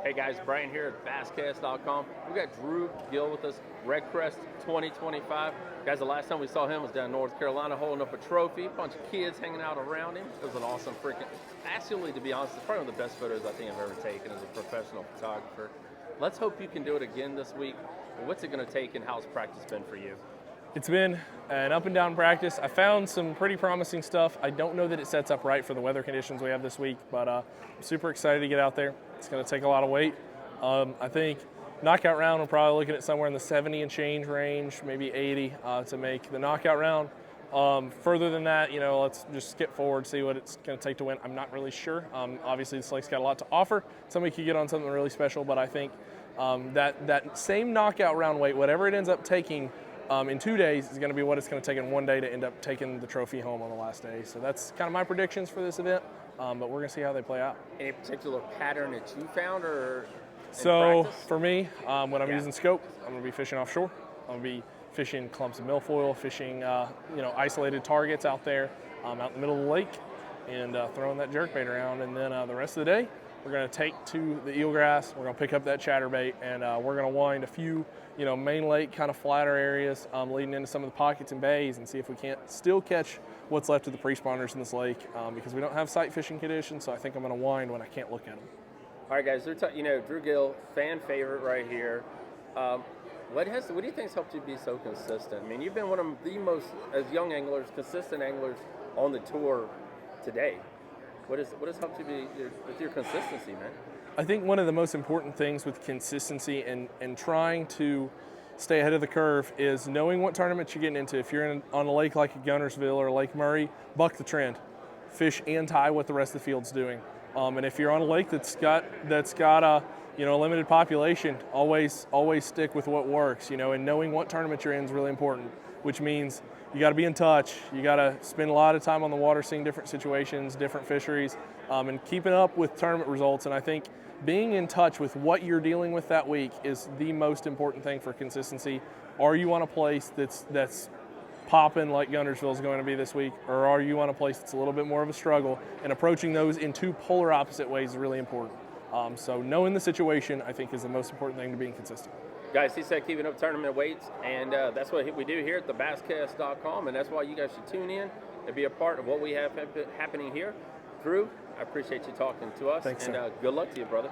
Hey guys, Brian here at basscast.com. We got Drew Gill with us, Redcrest 2025. Guys, the last time we saw him was down in North Carolina holding up a trophy, a bunch of kids hanging out around him. It was an awesome freaking, actually to be honest, it's probably one of the best photos I think I've ever taken as a professional photographer. Let's hope you can do it again this week. What's it going to take and how's practice been for you? It's been an up and down practice. I found some pretty promising stuff. I don't know that it sets up right for the weather conditions we have this week, but I'm super excited to get out there. It's going to take a lot of weight. I think knockout round, we're probably looking at somewhere in the 70 and change range, maybe 80 to make the knockout round. Further than that, let's just skip forward, see what it's going to take to win. I'm not really sure. Obviously, this lake's got a lot to offer. Somebody could get on something really special, but I think that same knockout round weight, whatever it ends up taking, in 2 days is going to be what it's going to take in 1 day to end up taking the trophy home on the last day. So that's kind of my predictions for this event, but we're going to see how they play out. Any particular pattern that you found or So practice? for me, when I'm using scope, I'm going to be fishing offshore. I'm going to be fishing clumps of milfoil, fishing isolated targets out there, out in the middle of the lake, and throwing that jerkbait around. And then the rest of the day, we're going to take to the eelgrass. We're going to pick up that chatterbait, and we're going to wind a few, main lake kind of flatter areas leading into some of the pockets and bays, and see if we can't still catch what's left of the pre-spawners in this lake because we don't have sight fishing conditions. So I think I'm going to wind when I can't look at them. All right, guys. Drew Gill, fan favorite right here. What do you think has helped you be so consistent? I mean, you've been one of the most, as young anglers, consistent anglers on the tour today. What has helped you be with your consistency, man? I think one of the most important things with consistency and trying to stay ahead of the curve is knowing what tournaments you're getting into. If you're on a lake like a Guntersville or Lake Murray, buck the trend. Fish and tie what the rest of the field's doing. And if you're on a lake that's got a limited population, always stick with what works. And knowing what tournament you're in is really important, which means you got to be in touch. You got to spend a lot of time on the water, seeing different situations, different fisheries, and keeping up with tournament results. And I think being in touch with what you're dealing with that week is the most important thing for consistency. Are you on a place that's popping like Guntersville is going to be this week, or are you on a place that's a little bit more of a struggle? And approaching those in two polar opposite ways is really important. So knowing the situation, I think, is the most important thing to being consistent. Guys, he said keeping up tournament weights, and that's what we do here at the basscast.com, and that's why you guys should tune in and be a part of what we have happening here. Drew, I appreciate you talking to us. Thanks, and sir. Good luck to you, brother.